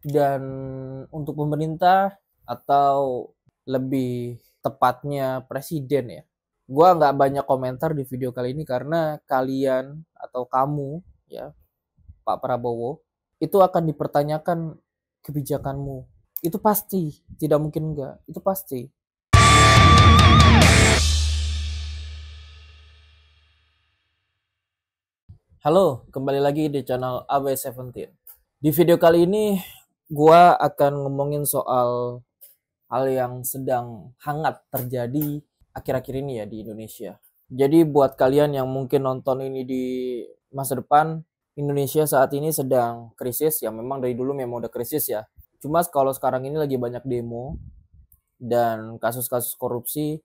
Dan untuk pemerintah atau lebih tepatnya presiden ya, gua nggak banyak komentar di video kali ini karena kalian atau kamu ya, Pak Prabowo, itu akan dipertanyakan kebijakanmu. Itu pasti, tidak mungkin enggak, itu pasti. Halo, kembali lagi di channel AB17. Di video kali ini gua akan ngomongin soal hal yang sedang hangat terjadi akhir-akhir ini ya di Indonesia. Jadi buat kalian yang mungkin nonton ini di masa depan, Indonesia saat ini sedang krisis, ya memang dari dulu memang udah krisis ya. Cuma kalau sekarang ini lagi banyak demo dan kasus-kasus korupsi,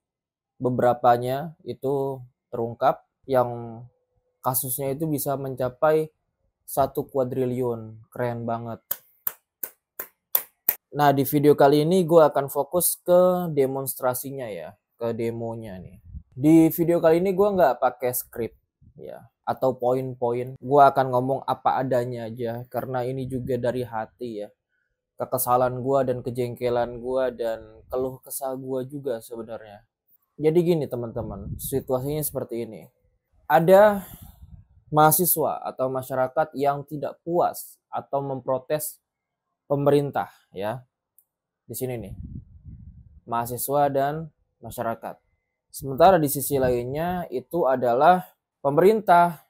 beberapanya itu terungkap yang kasusnya itu bisa mencapai 1 kuadriliun. Keren banget. Nah, di video kali ini gue akan fokus ke demonstrasinya ya, ke demonya nih. Di video kali ini gue nggak pakai skrip ya, atau poin-poin. Gue akan ngomong apa adanya aja, karena ini juga dari hati ya. Kekesalan gue dan kejengkelan gue dan keluh kesah gue juga sebenarnya. Jadi gini teman-teman, situasinya seperti ini. Ada mahasiswa atau masyarakat yang tidak puas atau memprotes pemerintah ya. Di sini nih, mahasiswa dan masyarakat. Sementara di sisi lainnya itu adalah pemerintah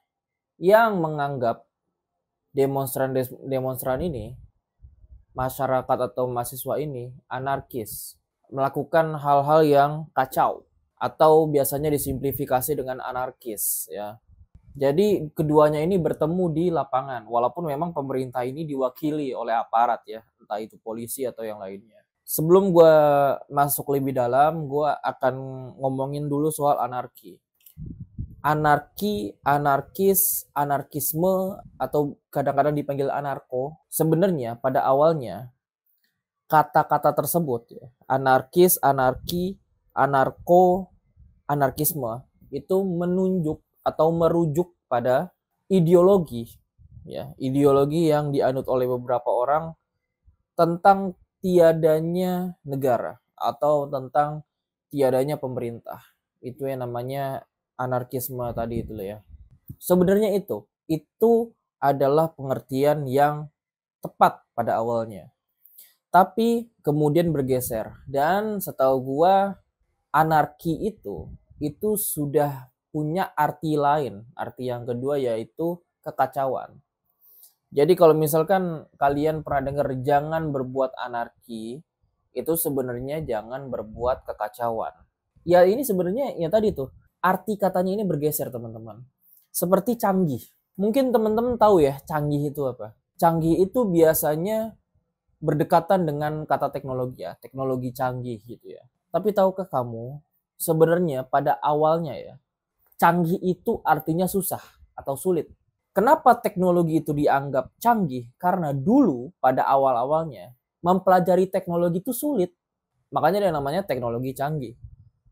yang menganggap demonstran ini, masyarakat atau mahasiswa ini anarkis, melakukan hal-hal yang kacau atau biasanya disimplifikasi dengan anarkis ya. Jadi keduanya ini bertemu di lapangan, walaupun memang pemerintah ini diwakili oleh aparat ya, entah itu polisi atau yang lainnya. Sebelum gue masuk lebih dalam, gue akan ngomongin dulu soal anarki. Anarki, anarkis, anarkisme, atau kadang-kadang dipanggil anarko, sebenarnya pada awalnya kata-kata tersebut ya, anarkis, anarki, anarko, anarkisme, itu menunjuk atau merujuk pada ideologi ya, ideologi yang dianut oleh beberapa orang tentang tiadanya negara atau tentang tiadanya pemerintah. Itu yang namanya anarkisme tadi itu loh ya. Sebenarnya itu adalah pengertian yang tepat pada awalnya. Tapi kemudian bergeser dan setahu gua anarki itu sudah punya arti lain. Arti yang kedua yaitu kekacauan. Jadi kalau misalkan kalian pernah dengar jangan berbuat anarki, itu sebenarnya jangan berbuat kekacauan. Ya ini sebenarnya ya tadi tuh, arti katanya ini bergeser teman-teman. Seperti canggih. Mungkin teman-teman tahu ya canggih itu apa. Canggih itu biasanya berdekatan dengan kata teknologi ya, teknologi canggih gitu ya. Tapi tahukah kamu, sebenarnya pada awalnya ya, canggih itu artinya susah atau sulit. Kenapa teknologi itu dianggap canggih? Karena dulu pada awal-awalnya mempelajari teknologi itu sulit. Makanya ada namanya teknologi canggih.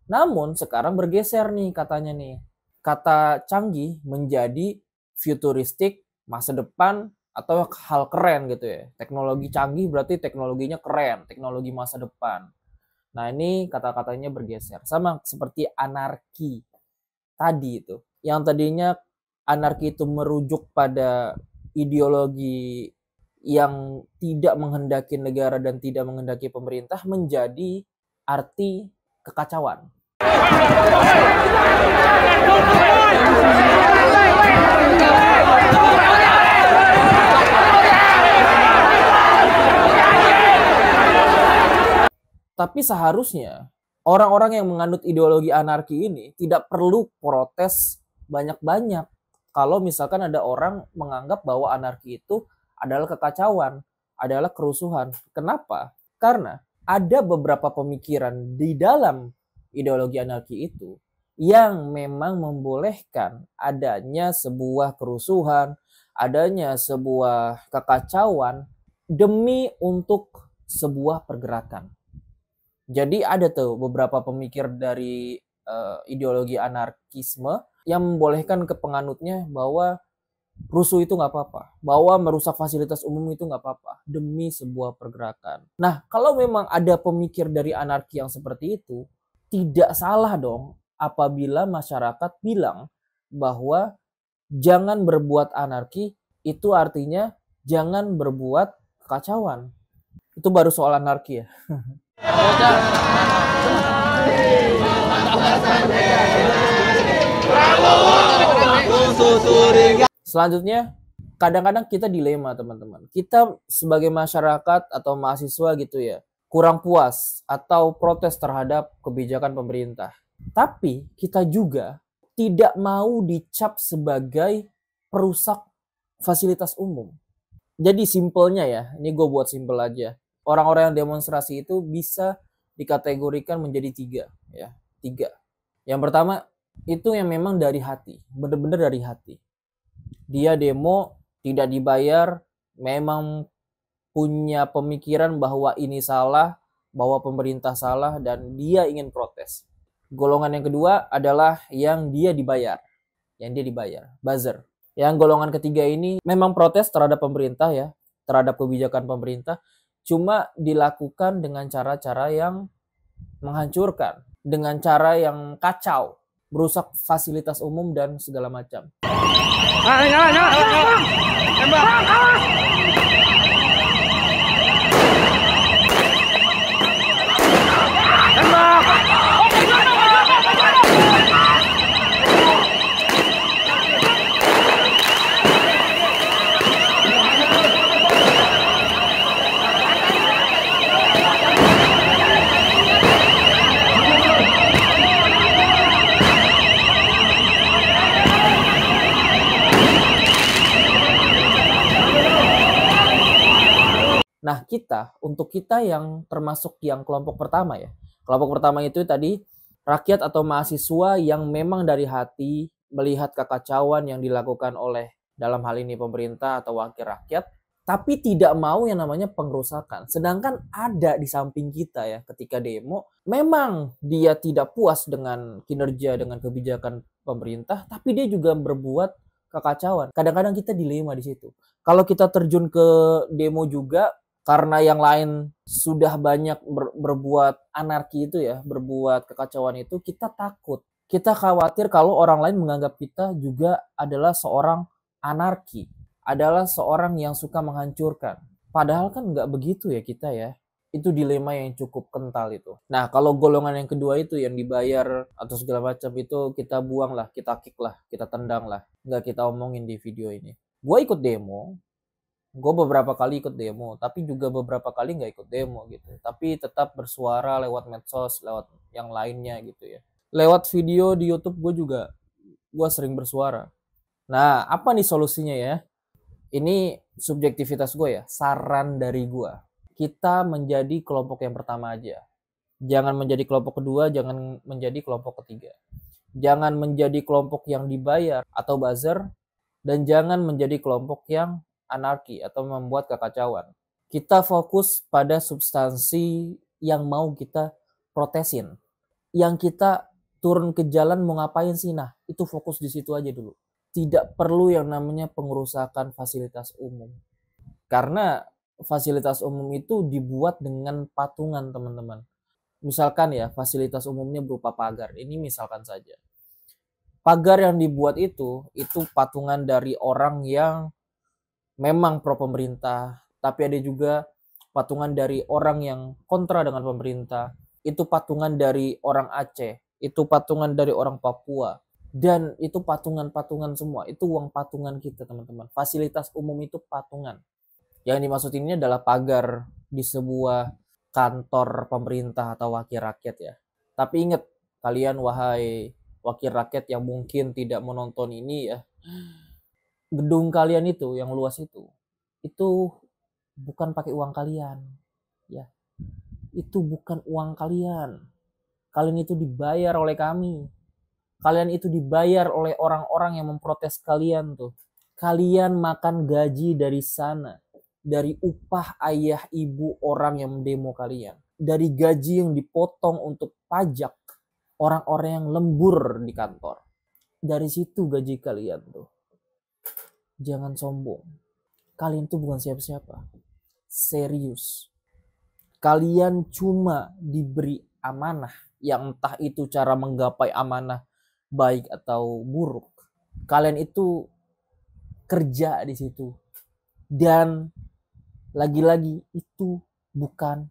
Namun sekarang bergeser nih katanya nih. Kata canggih menjadi futuristik, masa depan, atau hal keren gitu ya. Teknologi canggih berarti teknologinya keren, teknologi masa depan. Nah ini kata-katanya bergeser. Sama seperti anarki tadi itu. Yang tadinya anarki itu merujuk pada ideologi yang tidak menghendaki negara dan tidak menghendaki pemerintah menjadi arti kekacauan. Tapi seharusnya orang-orang yang menganut ideologi anarki ini tidak perlu protes banyak-banyak. Kalau misalkan ada orang menganggap bahwa anarki itu adalah kekacauan, adalah kerusuhan. Kenapa? Karena ada beberapa pemikiran di dalam ideologi anarki itu yang memang membolehkan adanya sebuah kerusuhan, adanya sebuah kekacauan demi untuk sebuah pergerakan. Jadi ada tuh beberapa pemikir dari ideologi anarkisme yang membolehkan ke penganutnya bahwa rusuh itu nggak apa-apa, bahwa merusak fasilitas umum itu nggak apa-apa, demi sebuah pergerakan. Nah, kalau memang ada pemikir dari anarki yang seperti itu, tidak salah dong apabila masyarakat bilang bahwa jangan berbuat anarki, itu artinya jangan berbuat kekacauan. Itu baru soal anarki ya. Selanjutnya, kadang-kadang kita dilema teman-teman. Kita sebagai masyarakat atau mahasiswa gitu ya, kurang puas atau protes terhadap kebijakan pemerintah. Tapi kita juga tidak mau dicap sebagai perusak fasilitas umum. Jadi simpelnya ya, ini gue buat simpel aja. Orang-orang yang demonstrasi itu bisa dikategorikan menjadi tiga. Ya, tiga. Yang pertama, itu yang memang dari hati. Bener-bener dari hati. Dia demo, tidak dibayar, memang punya pemikiran bahwa ini salah, bahwa pemerintah salah, dan dia ingin protes. Golongan yang kedua adalah yang dia dibayar. Yang dia dibayar, buzzer. Yang golongan ketiga ini memang protes terhadap pemerintah ya, terhadap kebijakan pemerintah, cuma dilakukan dengan cara-cara yang menghancurkan, dengan cara yang kacau, merusak fasilitas umum dan segala macam. Nah, untuk kita yang termasuk yang kelompok pertama ya. Kelompok pertama itu tadi rakyat atau mahasiswa yang memang dari hati melihat kekacauan yang dilakukan oleh dalam hal ini pemerintah atau wakil rakyat, tapi tidak mau yang namanya pengerusakan. Sedangkan ada di samping kita ya ketika demo, memang dia tidak puas dengan kinerja, dengan kebijakan pemerintah, tapi dia juga berbuat kekacauan. Kadang-kadang kita dilema di situ. Kalau kita terjun ke demo juga, karena yang lain sudah banyak berbuat anarki itu ya, berbuat kekacauan itu, kita takut. Kita khawatir kalau orang lain menganggap kita juga adalah seorang anarki, adalah seorang yang suka menghancurkan. Padahal kan nggak begitu ya kita ya. Itu dilema yang cukup kental itu. Nah, kalau golongan yang kedua itu yang dibayar atau segala macam itu kita buang lah, kita kick lah, kita tendang lah. Nggak kita omongin di video ini. Gue ikut demo, gue beberapa kali ikut demo, tapi juga beberapa kali nggak ikut demo gitu. Tapi tetap bersuara lewat medsos, lewat yang lainnya gitu ya. Lewat video di YouTube gue sering bersuara. Nah, apa nih solusinya ya? Ini subjektivitas gue ya, saran dari gue. Kita menjadi kelompok yang pertama aja. Jangan menjadi kelompok kedua, jangan menjadi kelompok ketiga. Jangan menjadi kelompok yang dibayar atau buzzer, dan jangan menjadi kelompok yang anarki atau membuat kekacauan. Kita fokus pada substansi yang mau kita protesin. Yang kita turun ke jalan mau ngapain sih? Nah, itu fokus di situ aja dulu. Tidak perlu yang namanya pengerusakan fasilitas umum. Karena fasilitas umum itu dibuat dengan patungan, teman-teman. Misalkan ya, fasilitas umumnya berupa pagar. Ini misalkan saja. Pagar yang dibuat itu patungan dari orang yang memang pro pemerintah, tapi ada juga patungan dari orang yang kontra dengan pemerintah. Itu patungan dari orang Aceh, itu patungan dari orang Papua, dan itu patungan-patungan semua. Itu uang patungan kita, teman-teman. Fasilitas umum itu patungan. Yang dimaksud ini adalah pagar di sebuah kantor pemerintah atau wakil rakyat ya. Tapi ingat, kalian wahai wakil rakyat yang mungkin tidak menonton ini ya, gedung kalian itu yang luas itu bukan pakai uang kalian ya. Itu bukan uang kalian. Kalian itu dibayar oleh kami. Kalian itu dibayar oleh orang-orang yang memprotes kalian tuh. Kalian makan gaji dari sana, dari upah ayah ibu orang yang mendemo kalian, dari gaji yang dipotong untuk pajak orang-orang yang lembur di kantor. Dari situ gaji kalian tuh. Jangan sombong. Kalian tuh bukan siapa-siapa. Serius. Kalian cuma diberi amanah, yang entah itu cara menggapai amanah baik atau buruk. Kalian itu kerja di situ. Dan lagi-lagi itu bukan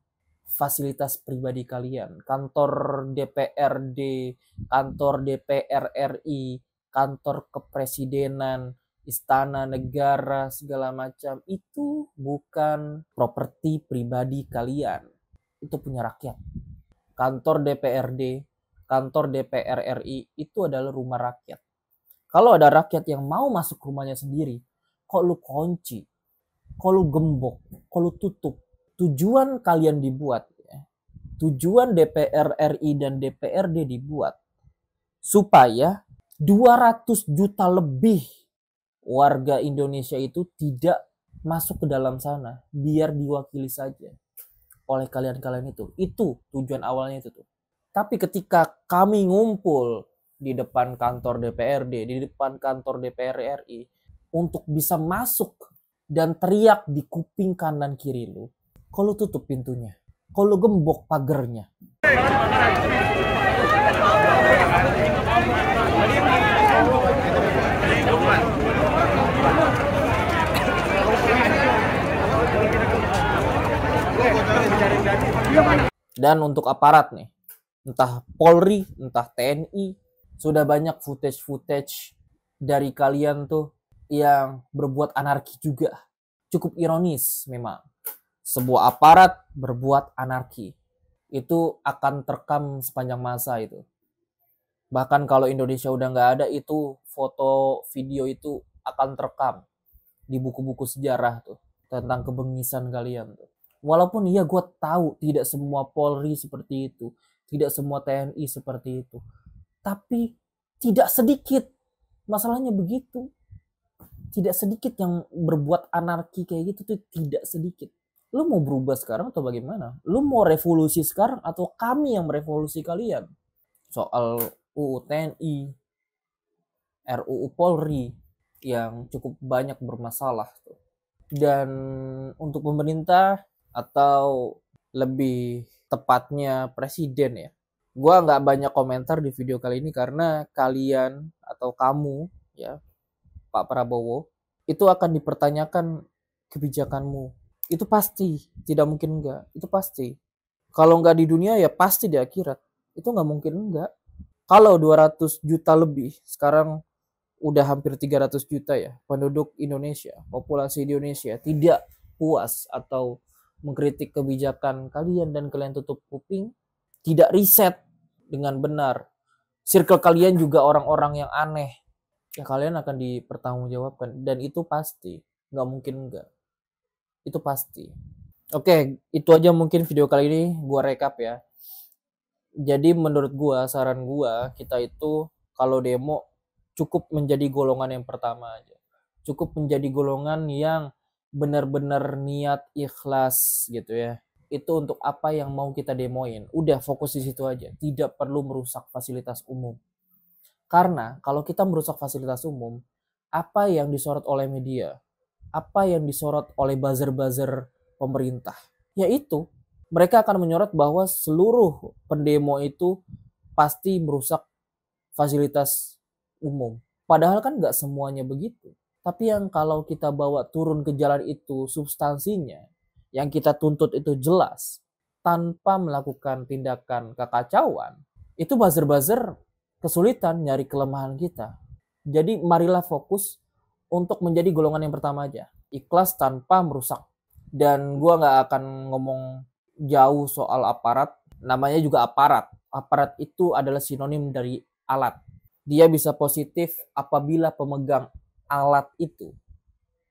fasilitas pribadi kalian. Kantor DPRD, kantor DPR RI, kantor kepresidenan, istana negara, segala macam itu bukan properti pribadi kalian. Itu punya rakyat. Kantor DPRD, kantor DPR RI itu adalah rumah rakyat. Kalau ada rakyat yang mau masuk rumahnya sendiri, kok lu kunci, kok lu gembok, kok lu tutup. Tujuan kalian dibuat, ya. Tujuan DPR RI dan DPRD dibuat supaya 200 juta lebih warga Indonesia itu tidak masuk ke dalam sana, biar diwakili saja oleh kalian-kalian itu. Itu tujuan awalnya itu tuh. Tapi ketika kami ngumpul di depan kantor DPRD, di depan kantor DPR RI untuk bisa masuk dan teriak di kuping kanan kiri lu, kalau tutup pintunya, kalau gembok pagernya. Dan untuk aparat nih, entah Polri, entah TNI, sudah banyak footage dari kalian tuh yang berbuat anarki juga. Cukup ironis memang. Sebuah aparat berbuat anarki. Itu akan terekam sepanjang masa itu. Bahkan kalau Indonesia udah nggak ada, itu foto, video itu akan terekam di buku-buku sejarah tuh. Tentang kebengisan kalian tuh. Walaupun iya gue tahu tidak semua Polri seperti itu. Tidak semua TNI seperti itu. Tapi tidak sedikit. Masalahnya begitu. Tidak sedikit yang berbuat anarki kayak gitu tuh, tidak sedikit. Lu mau berubah sekarang atau bagaimana? Lu mau revolusi sekarang atau kami yang merevolusi kalian? Soal UU TNI, RUU Polri yang cukup banyak bermasalah tuh. Dan untuk pemerintah atau lebih tepatnya presiden ya, gue nggak banyak komentar di video kali ini karena kalian atau kamu ya, Pak Prabowo, itu akan dipertanyakan kebijakanmu. Itu pasti, tidak mungkin enggak. Itu pasti. Kalau enggak di dunia ya pasti di akhirat. Itu nggak mungkin enggak. Kalau 200 juta lebih, sekarang udah hampir 300 juta ya penduduk Indonesia, populasi Indonesia tidak puas atau mengkritik kebijakan kalian dan kalian tutup kuping, tidak riset dengan benar. Circle kalian juga orang-orang yang aneh. Ya kalian akan dipertanggungjawabkan dan itu pasti, nggak mungkin enggak. Itu pasti. Oke, itu aja mungkin video kali ini gua rekap ya. Jadi menurut gua, saran gua, kita itu kalau demo cukup menjadi golongan yang pertama aja. Cukup menjadi golongan yang benar-benar niat ikhlas gitu ya. Itu untuk apa yang mau kita demoin. Udah fokus di situ aja. Tidak perlu merusak fasilitas umum. Karena kalau kita merusak fasilitas umum, apa yang disorot oleh media, apa yang disorot oleh buzzer-buzzer pemerintah, yaitu mereka akan menyorot bahwa seluruh pendemo itu pasti merusak fasilitas umum. Padahal kan nggak semuanya begitu. Tapi yang kalau kita bawa turun ke jalan itu substansinya, yang kita tuntut itu jelas, tanpa melakukan tindakan kekacauan, itu buzzer-buzzer kesulitan nyari kelemahan kita. Jadi marilah fokus untuk menjadi golongan yang pertama aja. Ikhlas tanpa merusak. Dan gua nggak akan ngomong jauh soal aparat. Namanya juga aparat. Aparat itu adalah sinonim dari alat. Dia bisa positif apabila pemegang alat itu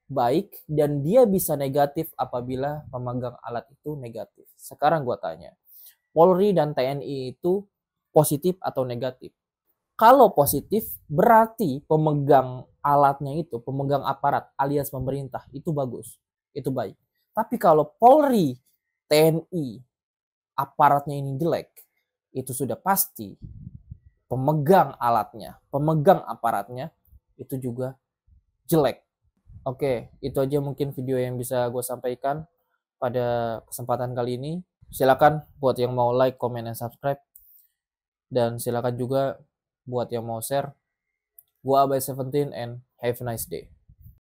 baik, dan dia bisa negatif apabila pemegang alat itu negatif. Sekarang gue tanya, Polri dan TNI itu positif atau negatif? Kalau positif, berarti pemegang alatnya itu, pemegang aparat alias pemerintah, itu bagus, itu baik. Tapi kalau Polri, TNI, aparatnya ini jelek, itu sudah pasti pemegang alatnya, pemegang aparatnya itu juga jelek. Oke, itu aja mungkin video yang bisa gue sampaikan pada kesempatan kali ini. Silakan buat yang mau like, comment, dan subscribe. Dan silakan juga buat yang mau share. Gua Abai 17 and have a nice day.